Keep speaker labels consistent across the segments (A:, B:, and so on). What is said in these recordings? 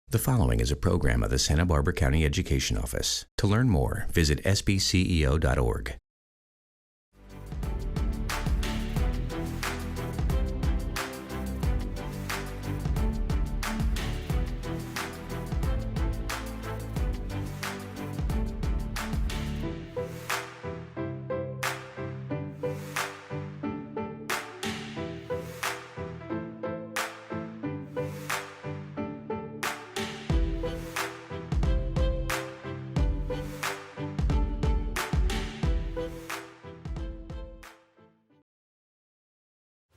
A: The following is a program of the Santa Barbara County Education Office. To learn more, visit sbceo.org.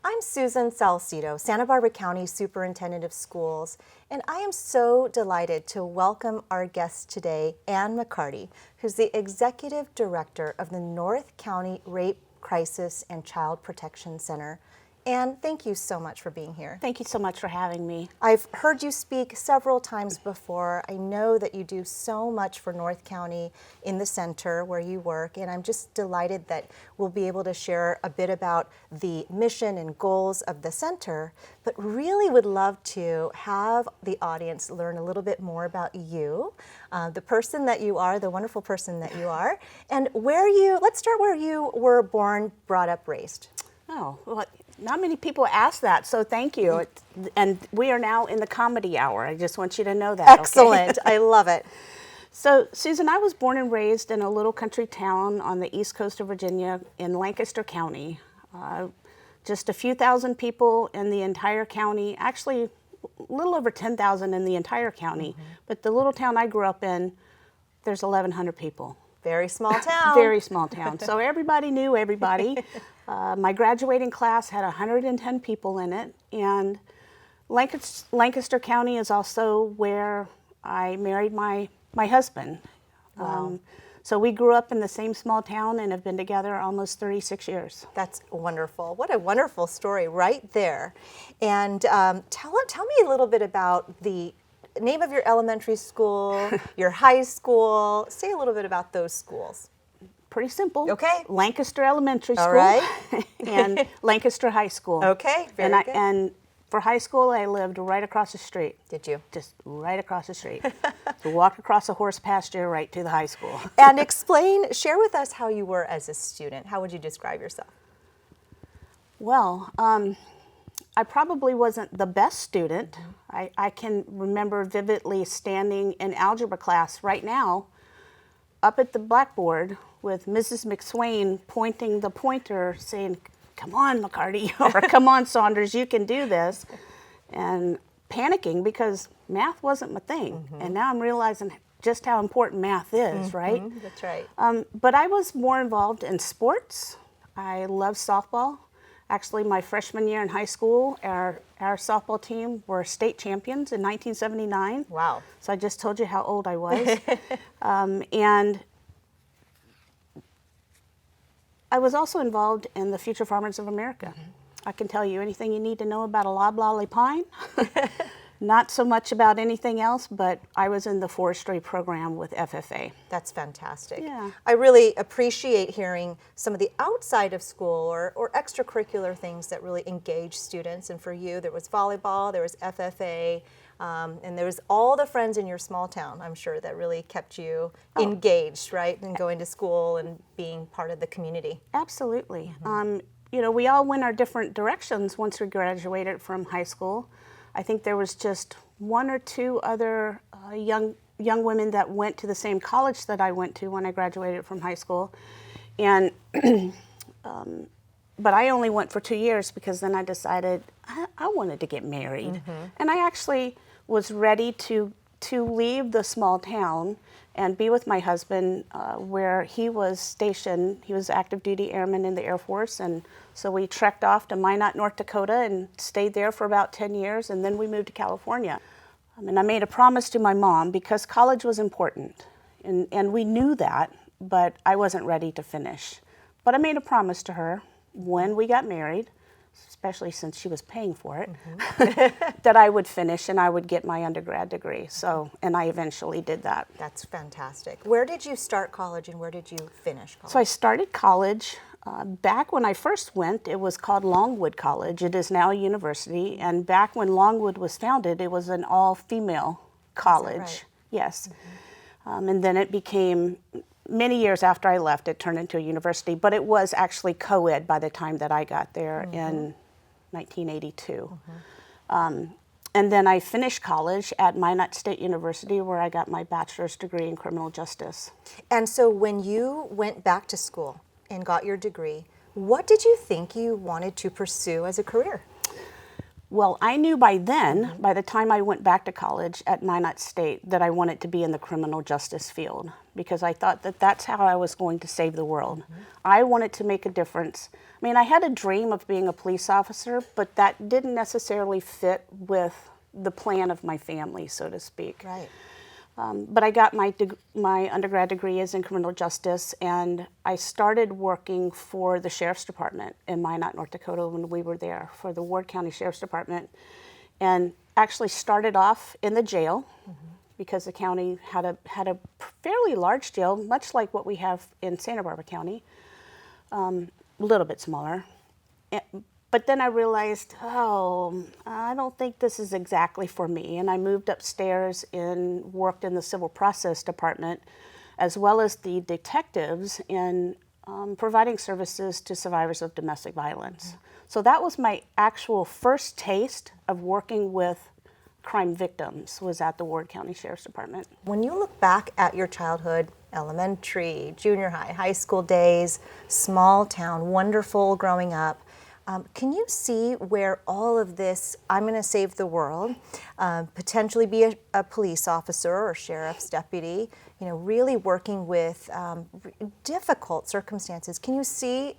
B: I'm Susan Salcido, Santa Barbara County Superintendent of Schools, and I am so delighted to welcome our guest today, Ann McCarty, who's the Executive Director of the North County Rape Crisis and Child Protection Center. Ann, thank you so much for being here.
C: Thank you so much for having me.
B: I've heard you speak several times before. I know that you do so much for North County in the center where you work, and I'm just delighted that we'll be able to share a bit about the mission and goals of the center, but really would love to have the audience learn a little bit more about you, the person that you are, the wonderful person that you are, and let's start where you were born, brought up, raised.
C: Oh, well, not many people ask that, so thank you. And we are now in the comedy hour. I just want you to know that.
B: Excellent. Okay? I love it.
C: So, Susan, I was born and raised in a little country town on the east coast of Virginia in Lancaster County. Just a few thousand people in the entire county, actually a little over 10,000 in the entire county. Mm-hmm. But the little town I grew up in, there's 1,100 people.
B: Very small town.
C: Very small town. So everybody knew everybody. My graduating class had 110 people in it. And Lancaster County is also where I married my husband.
B: Wow.
C: So we grew up in the same small town and have been together almost 36 years.
B: That's wonderful. What a wonderful story right there. And tell me a little bit about the name of your elementary school, your high school. Say a little bit about those schools.
C: Pretty simple.
B: Okay.
C: Lancaster Elementary School.
B: All right.
C: And Lancaster High School.
B: Okay, very good.
C: And for high school, I lived right across the street.
B: Did you?
C: Just right across the street. So walk across a horse pasture right to the high school.
B: And share with us how you were as a student. How would you describe yourself?
C: Well, I probably wasn't the best student. Mm-hmm. I can remember vividly standing in algebra class right now up at the blackboard with Mrs. McSwain pointing the pointer saying, "Come on, McCarty," or "Come on, Saunders, you can do this," and panicking because math wasn't my thing. Mm-hmm. And now I'm realizing just how important math is, mm-hmm. right?
B: That's right.
C: But I was more involved in sports. I love softball. Actually, my freshman year in high school, our softball team were state champions in 1979.
B: Wow.
C: So I just told you how old I was. And I was also involved in the Future Farmers of America. Mm-hmm. I can tell you anything you need to know about a loblolly pine. Not so much about anything else, but I was in the forestry program with FFA.
B: That's fantastic.
C: Yeah.
B: I really appreciate hearing some of the outside of school or extracurricular things that really engage students. And for you, there was volleyball, there was FFA, and there was all the friends in your small town, I'm sure, that really kept you engaged, right, and going to school and being part of the community.
C: Absolutely. Mm-hmm. We all went our different directions once we graduated from high school. I think there was just one or two other young women that went to the same college that I went to when I graduated from high school, and but I only went for 2 years because then I decided I wanted to get married, mm-hmm. and I actually was ready to leave the small town and be with my husband where he was stationed. He was active duty airman in the Air Force, and so we trekked off to Minot, North Dakota and stayed there for about 10 years, and then we moved to California. And I made a promise to my mom because college was important, and we knew that, but I wasn't ready to finish. But I made a promise to her when we got married, especially since she was paying for it, mm-hmm. that I would finish and I would get my undergrad degree. So, and I eventually did that.
B: That's fantastic. Where did you start college and where did you finish college?
C: So I started college. Back when I first went, it was called Longwood College. It is now a university. And back when Longwood was founded, it was an all-female college.
B: right?
C: Yes. And then it became, many years after I left, it turned into a university, but it was actually co-ed by the time that I got there in 1982. And then I finished college at Minot State University, where I got my bachelor's degree in criminal justice.
B: And so when you went back to school and got your degree, what did you think you wanted to pursue as a career?
C: Well, I knew by then, by the time I went back to college at Minot State, that I wanted to be in the criminal justice field, because I thought that that's how I was going to save the world. I wanted to make a difference. I mean, I had a dream of being a police officer, but that didn't necessarily fit with the plan of my family, so to speak.
B: Right.
C: But I got my undergrad degree is in criminal justice, and I started working for the Sheriff's Department in Minot, North Dakota when we were there, for the Ward County Sheriff's Department, and actually started off in the jail because the county had a fairly large jail, much like what we have in Santa Barbara County, a little bit smaller. But then I realized, I don't think this is exactly for me. And I moved upstairs and worked in the civil process department, as well as the detectives in providing services to survivors of domestic violence. So that was my actual first taste of working with crime victims, was at the Ward County Sheriff's Department.
B: When you look back at your childhood, elementary, junior high, high school days, small town, wonderful growing up, can you see where all of this, I'm going to save the world, potentially be a police officer or sheriff's deputy, really working with difficult circumstances? Can you see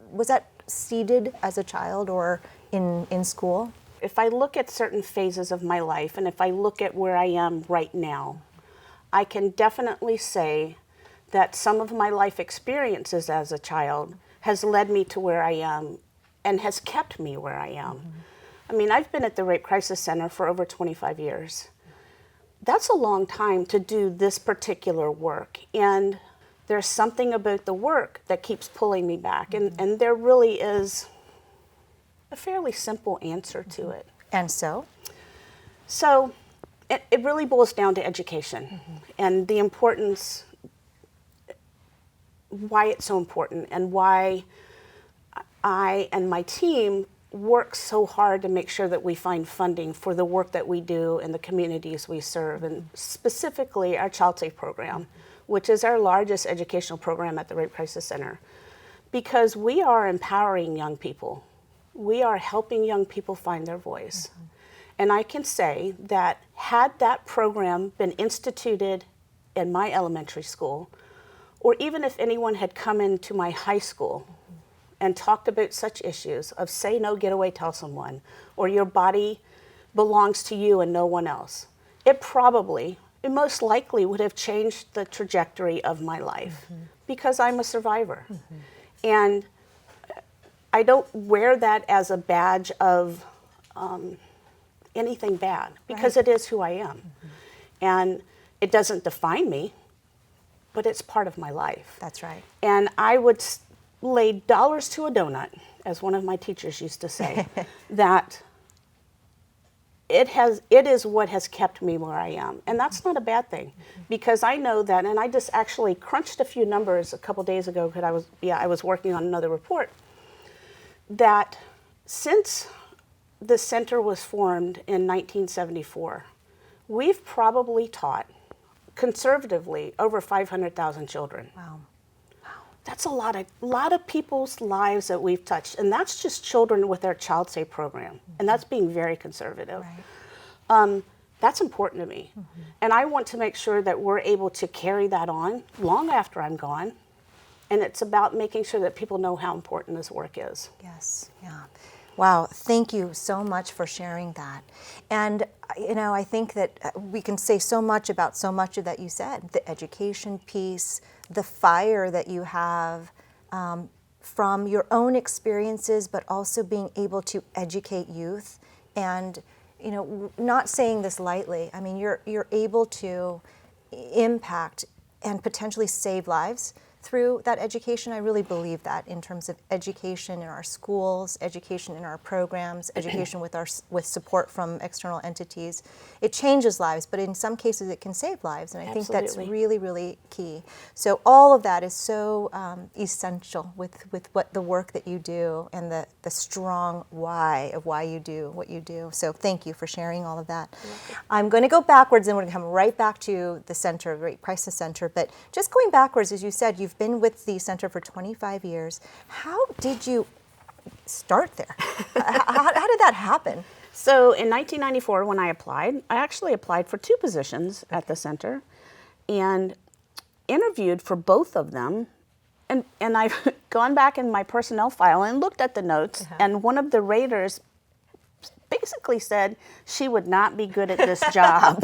B: was that seeded as a child or in school?
C: If I look at certain phases of my life, and if I look at where I am right now, I can definitely say that some of my life experiences as a child has led me to where I am and has kept me where I am. I mean, I've been at the Rape Crisis Center for over 25 years. That's a long time to do this particular work. And there's something about the work that keeps pulling me back. And there really is a fairly simple answer to it.
B: And so?
C: So it really boils down to education and the importance, why it's so important, and why I and my team work so hard to make sure that we find funding for the work that we do in the communities we serve, and specifically our Child Safe program, which is our largest educational program at the Rape Crisis Center, because we are empowering young people. We are helping young people find their voice. And I can say that had that program been instituted in my elementary school, or even if anyone had come into my high school and talked about such issues of say no, get away, tell someone, or your body belongs to you and no one else, it most likely would have changed the trajectory of my life, because I'm a survivor. And I don't wear that as a badge of anything bad, because it is who I am. And it doesn't define me, but it's part of my life.
B: That's right.
C: And I would lay dollars to a donut, as one of my teachers used to say, that it is what has kept me where I am. And that's not a bad thing, because I know that, and I just actually crunched a few numbers a couple days ago, because I was working on another report, that since the center was formed in 1974, we've probably taught, conservatively, over 500,000 children.
B: Wow.
C: That's a lot of people's lives that we've touched, and that's just children with our Child Safe program, and that's being very conservative.
B: Right.
C: That's important to me, and I want to make sure that we're able to carry that on long after I'm gone, and it's about making sure that people know how important this work is.
B: Yes, yeah. Wow, thank you so much for sharing that. And, I think that we can say so much about so much of that you said, the education piece, the fire that you have from your own experiences, but also being able to educate youth. And, not saying this lightly, I mean, you're able to impact and potentially save lives through that education. I really believe that in terms of education in our schools, education in our programs, education with support from external entities. It changes lives, but in some cases it can save lives, and I think that's really, really key. So all of that is so essential with what the work that you do and the strong why of why you do what you do. So thank you for sharing all of that. I'm going to go backwards and we're going to come right back to the center, the Rape Crisis Center, but just going backwards, as you said, you've been with the center for 25 years. How did you start there? How did that happen?
C: So in 1994, when I applied, I actually applied for 2 positions at the center and interviewed for both of them. And I've gone back in my personnel file and looked at the notes, and one of the raters basically said she would not be good at this job.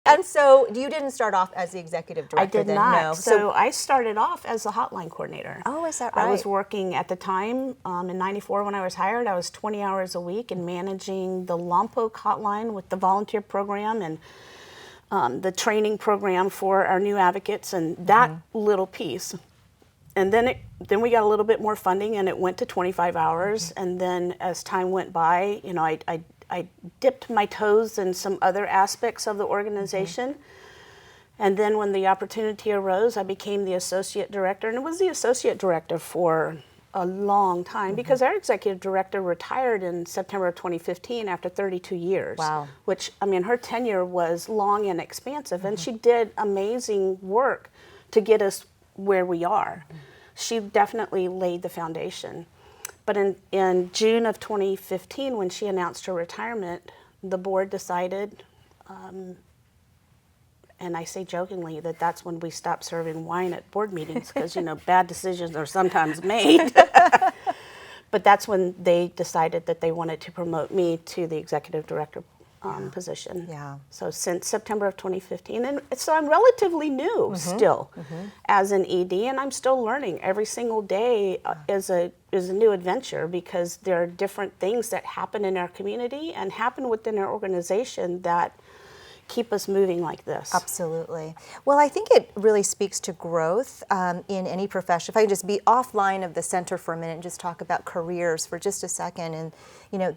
B: And so you didn't start off as the executive director?
C: I did not. No. So I started off as the hotline coordinator.
B: Oh, is that right?
C: I was working at the time, in 94 when I was hired, I was 20 hours a week and managing the Lompoc hotline with the volunteer program and the training program for our new advocates and that little piece. And then we got a little bit more funding and it went to 25 hours. And then as time went by, you know, I dipped my toes in some other aspects of the organization. And then when the opportunity arose, I became the associate director, and it was the associate director for a long time because our executive director retired in September of 2015 after 32 years.
B: Wow.
C: Which, I mean, her tenure was long and expansive, and she did amazing work to get us where we are. She definitely laid the foundation. But in June of 2015, when she announced her retirement, the board decided, and I say jokingly that that's when we stopped serving wine at board meetings because, you know, bad decisions are sometimes made. But that's when they decided that they wanted to promote me to the executive director position.
B: Yeah.
C: So since September of 2015, and so I'm relatively new still as an ED, and I'm still learning. Every single day is a new adventure because there are different things that happen in our community and happen within our organization that keep us moving like this.
B: Absolutely. Well, I think it really speaks to growth in any profession. If I can just be offline of the center for a minute and just talk about careers for just a second. And, you know,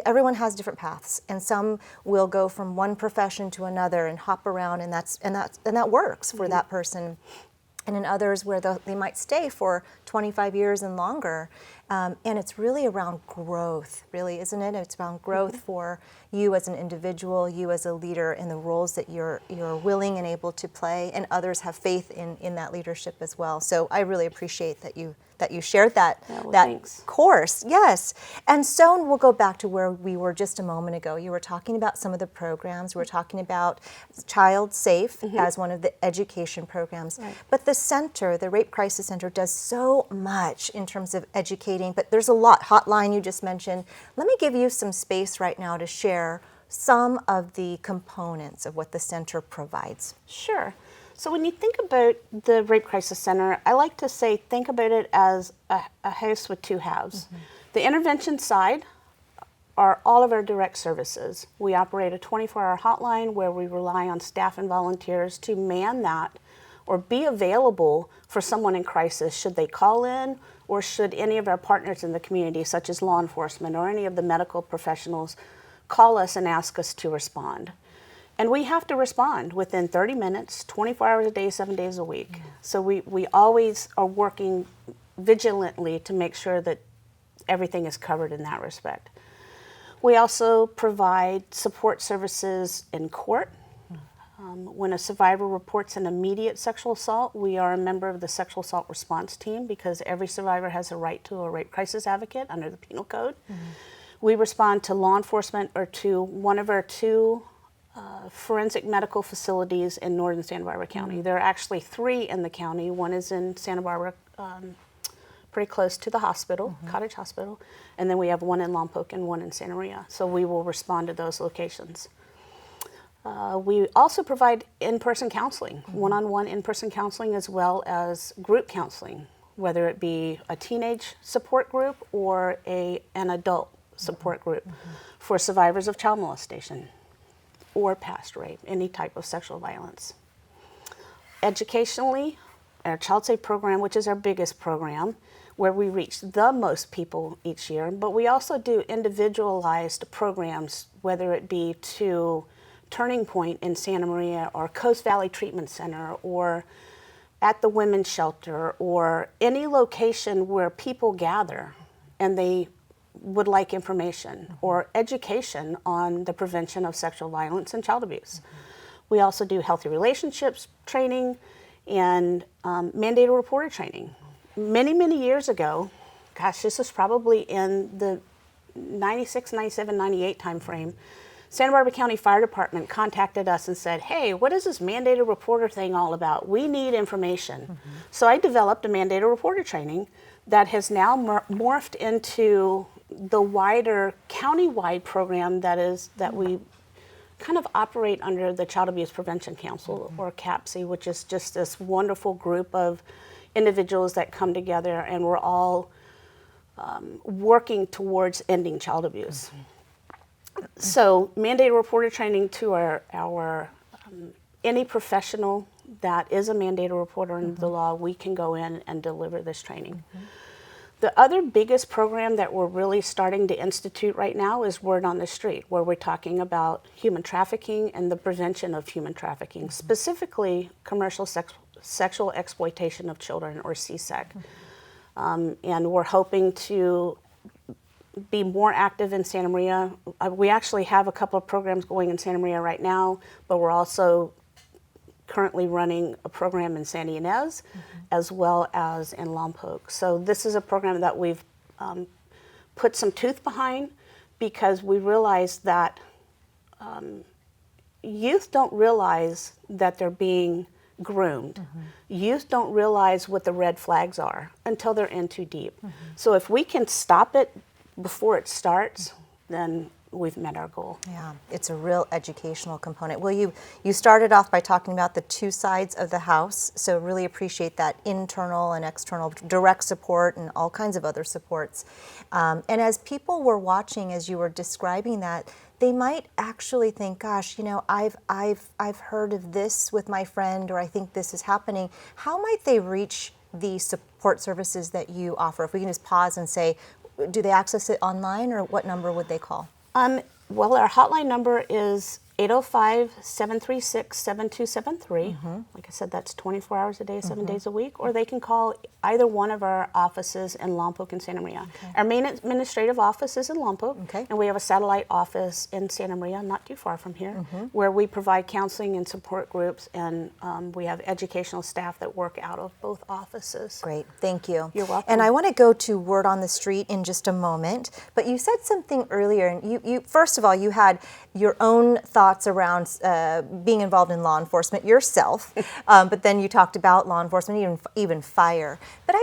B: everyone has different paths, and some will go from one profession to another and hop around, and that works for that person. And in others where they might stay for 25 years and longer. And it's really around growth, really, isn't it? It's around growth for you as an individual, you as a leader, in the roles that you're willing and able to play, and others have faith in that leadership as well. So I really appreciate that you shared that
C: thanks.
B: Course. Yes. And so we'll go back to where we were just a moment ago. You were talking about some of the programs. We were talking about Child Safe as one of the education programs. Right. But the center, the Rape Crisis Center, does so much in terms of educating, but there's a lot. Hotline you just mentioned. Let me give you some space right now to share some of the components of what the center provides.
C: Sure. So when you think about the Rape Crisis Center, I like to say think about it as a house with 2 halves. The intervention side are all of our direct services. We operate a 24-hour hotline where we rely on staff and volunteers to man that or be available for someone in crisis should they call in, or should any of our partners in the community, such as law enforcement or any of the medical professionals, call us and ask us to respond. And we have to respond within 30 minutes, 24 hours a day, 7 days a week. So we always are working vigilantly to make sure that everything is covered in that respect. We also provide support services in court. When a survivor reports an immediate sexual assault, we are a member of the sexual assault response team because every survivor has a right to a rape crisis advocate under the penal code. We respond to law enforcement or to one of our 2 forensic medical facilities in northern Santa Barbara County. There are actually 3 in the county. One is in Santa Barbara, pretty close to the hospital, Cottage Hospital, and then we have one in Lompoc and one in Santa Maria. So we will respond to those locations. We also provide in-person counseling, one-on-one in-person counseling, as well as group counseling, whether it be a teenage support group or an adult support group for survivors of child molestation or past rape, any type of sexual violence. Educationally, our Child Safe program, which is our biggest program, where we reach the most people each year. But we also do individualized programs, whether it be to Turning Point in Santa Maria or Coast Valley Treatment Center or at the Women's Shelter or any location where people gather and they would like information or education on the prevention of sexual violence and child abuse. We also do healthy relationships training and mandated reporter training. Many, many years ago, gosh, this was probably in the 96, 97, 98 timeframe, Santa Barbara County Fire Department contacted us and said, hey, what is this mandated reporter thing all about? We need information. So I developed a mandated reporter training that has now morphed into the wider county-wide program that we kind of operate under the Child Abuse Prevention Council, or CAPC, which is just this wonderful group of individuals that come together and we're all working towards ending child abuse. So mandated reporter training to our any professional that is a mandated reporter under the law, we can go in and deliver this training. The other biggest program that we're really starting to institute right now is Word on the Street, where we're talking about human trafficking and the prevention of human trafficking, specifically commercial sexual exploitation of children, or CSEC. And we're hoping to be more active in Santa Maria. We actually have a couple of programs going in Santa Maria right now, but we're also currently running a program in Santa Ynez as well as in Lompoc. So this is a program that we've put some tooth behind because we realize that youth don't realize that they're being groomed. Youth don't realize what the red flags are until they're in too deep. So if we can stop it before it starts, then we've met our goal.
B: Yeah, it's a real educational component. Well, you started off by talking about the two sides of the house, so really appreciate that internal and external direct support and all kinds of other supports. And as people were watching, as you were describing that, they might actually think, gosh, you know, I've heard of this with my friend, or I think this is happening. How might they reach the support services that you offer? If we can just pause and say, do they access it online, or what number would they call?
C: Well, our hotline number is 805-736-7273. Like I said, that's 24 hours a day, 7 days a week. Or they can call either one of our offices in Lompoc and Santa Maria. Our main administrative office is in Lompoc, and we have a satellite office in Santa Maria, not too far from here, where we provide counseling and support groups, and we have educational staff that work out of both offices.
B: Great, thank you.
C: You're welcome.
B: And I want to go to Word on the Street in just a moment, but you said something earlier, and you first of all, you had your own thoughts around being involved in law enforcement yourself, but then you talked about law enforcement, even fire. But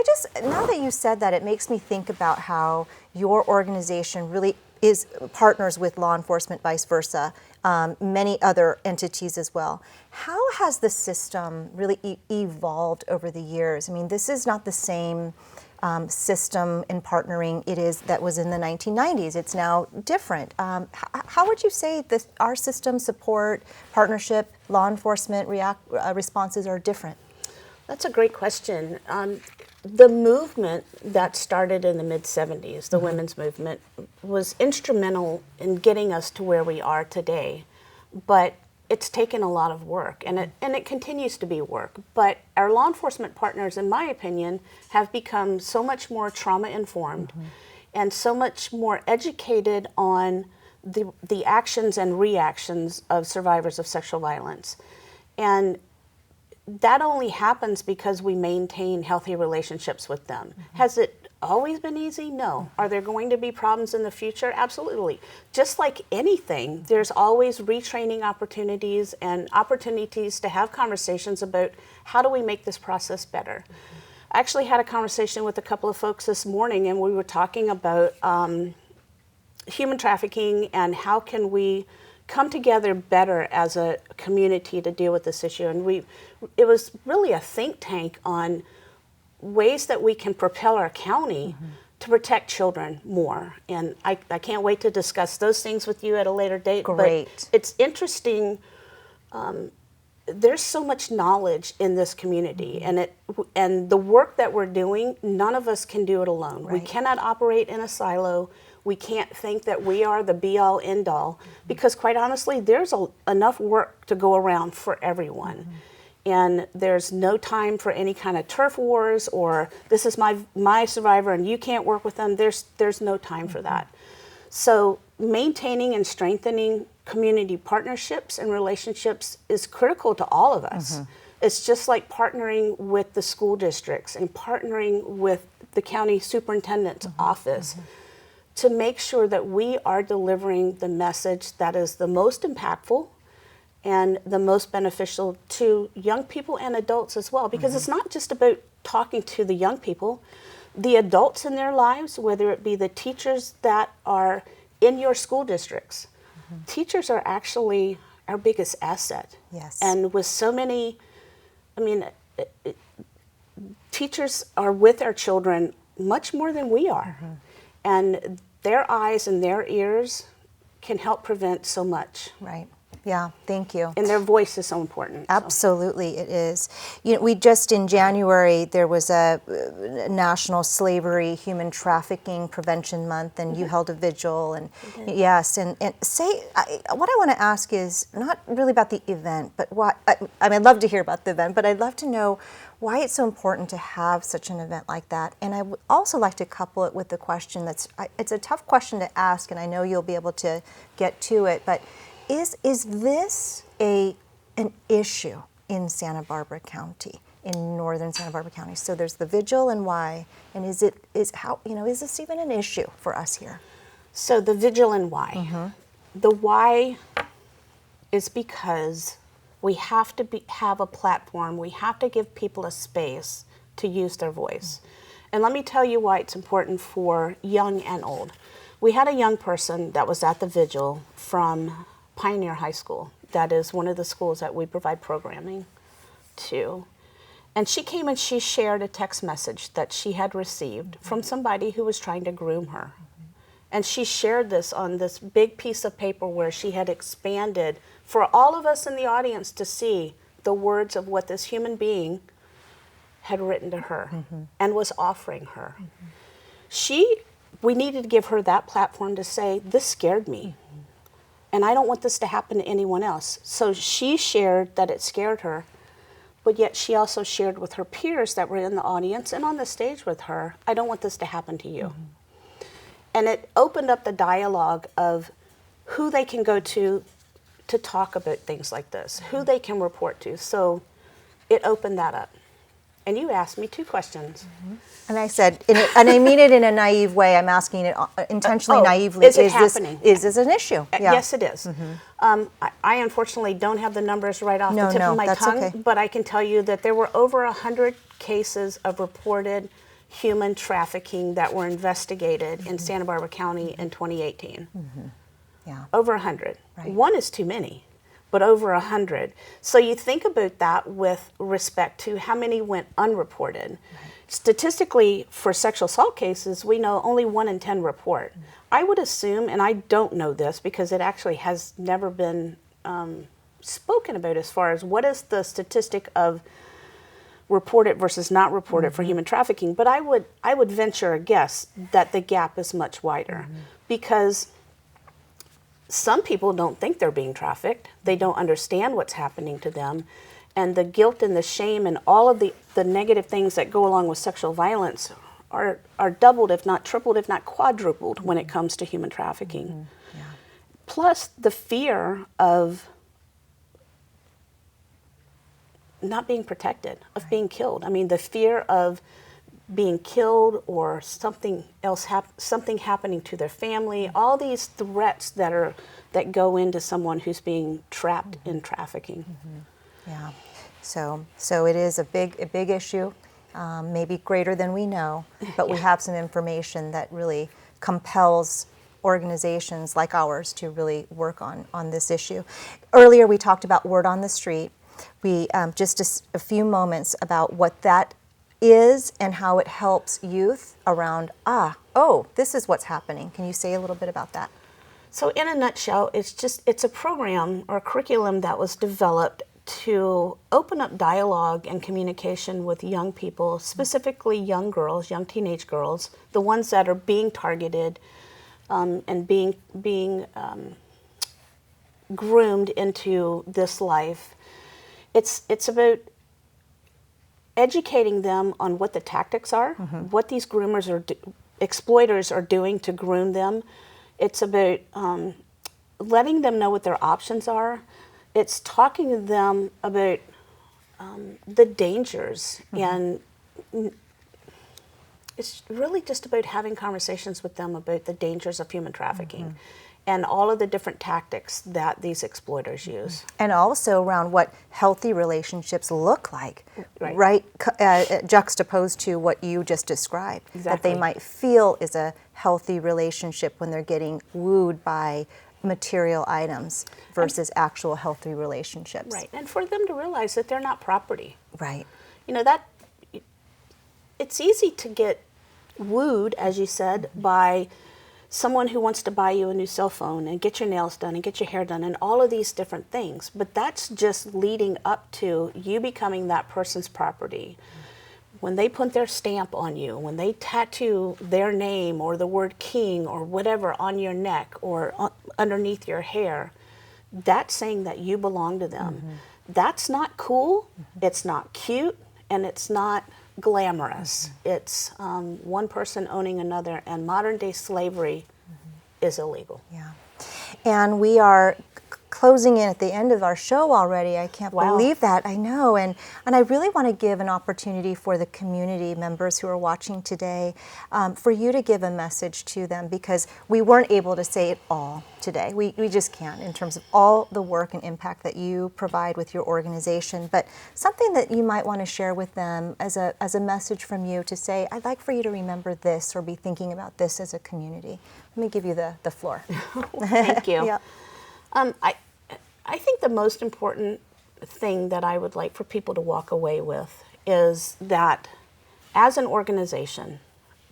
B: now that you said that, it makes me think about how your organization really partners with law enforcement, vice versa, many other entities as well. How has the system really evolved over the years? I mean, this is not the same system in partnering that was in the 1990s. It's now different. How would you say that our system support, partnership, law enforcement responses are different?
C: That's a great question. The movement that started in the mid-'70s, the women's movement, was instrumental in getting us to where we are today. But it's taken a lot of work, and it continues to be work. But our law enforcement partners, in my opinion, have become so much more trauma-informed and so much more educated on the actions and reactions of survivors of sexual violence. And that only happens because we maintain healthy relationships with them. Has it always been easy? No. Are there going to be problems in the future? Absolutely. Just like anything, there's always retraining opportunities and opportunities to have conversations about how do we make this process better. I actually had a conversation with a couple of folks this morning, and we were talking about human trafficking and how can we come together better as a community to deal with this issue. And it was really a think tank on ways that we can propel our county to protect children more. And I can't wait to discuss those things with you at a later date.
B: Great.
C: But it's interesting there's so much knowledge in this community, and the work that we're doing, none of us can do it alone. We cannot operate in a silo. We can't think that we are the be-all, end-all, because quite honestly, there's enough work to go around for everyone. And there's no time for any kind of turf wars or this is my survivor and you can't work with them. There's no time for that. So maintaining and strengthening community partnerships and relationships is critical to all of us. It's just like partnering with the school districts and partnering with the county superintendent's office to make sure that we are delivering the message that is the most impactful and the most beneficial to young people and adults as well. Because it's not just about talking to the young people, the adults in their lives, whether it be the teachers that are in your school districts. Teachers are actually our biggest asset.
B: Yes.
C: And with so many, teachers are with our children much more than we are. And their eyes and their ears can help prevent so much.
B: Right. Yeah, thank you.
C: And their voice is so important.
B: Absolutely, it is. We just in January, there was a National Slavery, Human Trafficking Prevention Month, and you held a vigil. And yes, and what I want to ask is not really about the event, but I'd love to hear about the event, but I'd love to know why it's so important to have such an event like that. And I would also like to couple it with the question it's a tough question to ask, and I know you'll be able to get to it, but is this an issue in Santa Barbara County, in northern Santa Barbara County? So there's the vigil, and why? And is this even an issue for us here?
C: So the vigil and why. The why is because we have to have a platform. We have to give people a space to use their voice. And let me tell you why it's important for young and old. We had a young person that was at the vigil from Pioneer High School. That is one of the schools that we provide programming to. And she came and she shared a text message that she had received from somebody who was trying to groom her. And she shared this on this big piece of paper where she had expanded for all of us in the audience to see the words of what this human being had written to her and was offering her. We needed to give her that platform to say, this scared me. And I don't want this to happen to anyone else. So she shared that it scared her, but yet she also shared with her peers that were in the audience and on the stage with her, I don't want this to happen to you. And it opened up the dialogue of who they can go to talk about things like this, who they can report to. So it opened that up. And you asked me 2 questions.
B: And I said, and I mean it in a naive way, I'm asking it intentionally naively.
C: Is it happening?
B: Is this an issue? Yeah.
C: Yes, it is. I unfortunately don't have the numbers right off the tip of my tongue,
B: okay.
C: But I can tell you that there were over 100 cases of reported human trafficking that were investigated in Santa Barbara County in 2018.
B: Yeah.
C: Over 100.
B: Right.
C: One is too many, but over 100. So you think about that with respect to how many went unreported. Right. Statistically, for sexual assault cases, we know only 1 in 10 report. I would assume, and I don't know this because it actually has never been spoken about as far as what is the statistic of reported versus not reported for human trafficking, but I would venture a guess that the gap is much wider because some people don't think they're being trafficked. They don't understand what's happening to them. And the guilt and the shame and all of the negative things that go along with sexual violence are doubled, if not tripled, if not quadrupled when it comes to human trafficking.
B: Yeah.
C: Plus the fear of not being protected, of being killed. I mean, the fear of being killed or something else, something happening to their family, all these threats that go into someone who's being trapped in trafficking.
B: Yeah, so it is a big issue, maybe greater than we know, but we have some information that really compels organizations like ours to really work on this issue. Earlier we talked about word on the street. We just a few moments about what that is and how it helps youth around, this is what's happening. Can you say a little bit about that?
C: So in a nutshell, it's a program or a curriculum that was developed to open up dialogue and communication with young people, specifically young girls, young teenage girls, the ones that are being targeted and being groomed into this life. It's about educating them on what the tactics are, what these groomers or exploiters are doing to groom them. It's about letting them know what their options are. It's talking to them about the dangers, and it's really just about having conversations with them about the dangers of human trafficking and all of the different tactics that these exploiters use.
B: And also around what healthy relationships look like,
C: Right.
B: Juxtaposed to what you just described, that
C: Exactly.
B: they might feel is a healthy relationship when they're getting wooed by material items versus actual healthy relationships.
C: Right, and for them to realize that they're not property.
B: Right.
C: You know, that it's easy to get wooed, as you said, by someone who wants to buy you a new cell phone and get your nails done and get your hair done and all of these different things. But that's just leading up to you becoming that person's property. When they put their stamp on you, when they tattoo their name or the word king or whatever on your neck or underneath your hair, that's saying that you belong to them. That's not cool, it's not cute, and it's not glamorous. It's one person owning another, and modern day slavery is illegal.
B: Yeah. And we are closing in at the end of our show already. I can't
C: Wow.
B: believe that. I know. And I really want to give an opportunity for the community members who are watching today for you to give a message to them, because we weren't able to say it all today. We just can't, in terms of all the work and impact that you provide with your organization. But something that you might want to share with them as a message from you to say, I'd like for you to remember this or be thinking about this as a community. Let me give you the floor.
C: Thank you.
B: Yeah.
C: I think the most important thing that I would like for people to walk away with is that as an organization,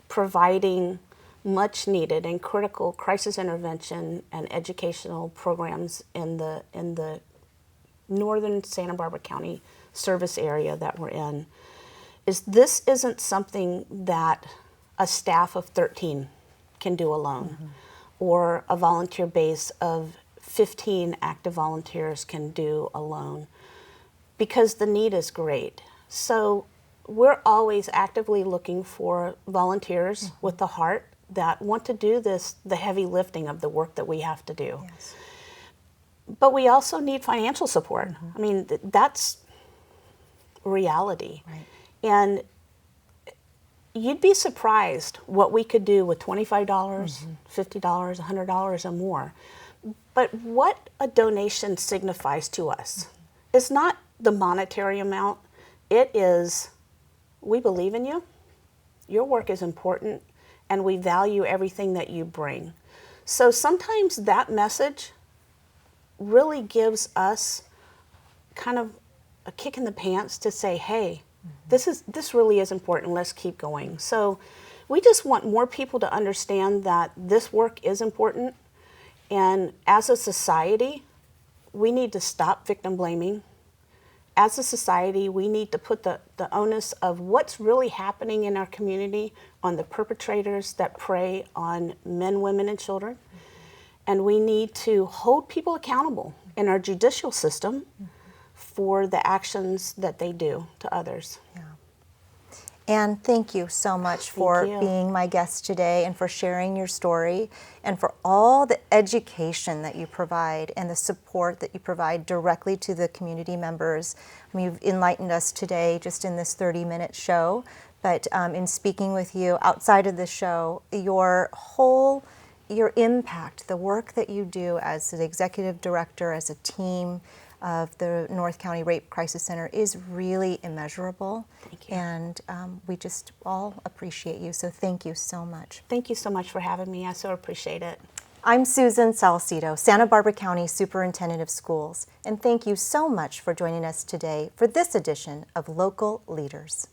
C: providing much needed and critical crisis intervention and educational programs in the northern Santa Barbara County service area that we're in, this isn't something that a staff of 13 can do alone, or a volunteer base of 15 active volunteers can do alone, because the need is great. So we're always actively looking for volunteers with the heart that want to do the heavy lifting of the work that we have to do.
B: Yes.
C: But we also need financial support. I mean, that's reality.
B: Right.
C: And you'd be surprised what we could do with $25, $50, $100 or more. But what a donation signifies to us is not the monetary amount. It is, we believe in you, your work is important, and we value everything that you bring. So sometimes that message really gives us kind of a kick in the pants to say, hey, this really is important, let's keep going. So we just want more people to understand that this work is important. And as a society, we need to stop victim blaming. As a society, we need to put the onus of what's really happening in our community on the perpetrators that prey on men, women, and children. And we need to hold people accountable in our judicial system for the actions that they do to others.
B: Yeah. And thank you so much for being my guest today and for sharing your story and for all the education that you provide and the support that you provide directly to the community members. I mean, you've enlightened us today just in this 30-minute show, but in speaking with you outside of the show, your impact, the work that you do as an executive director, as a team of the North County Rape Crisis Center is really immeasurable.
C: Thank you.
B: And we just all appreciate you, so thank you so much.
C: Thank you so much for having me. I so appreciate it.
B: I'm Susan Salcido, Santa Barbara County Superintendent of Schools, and thank you so much for joining us today for this edition of Local Leaders.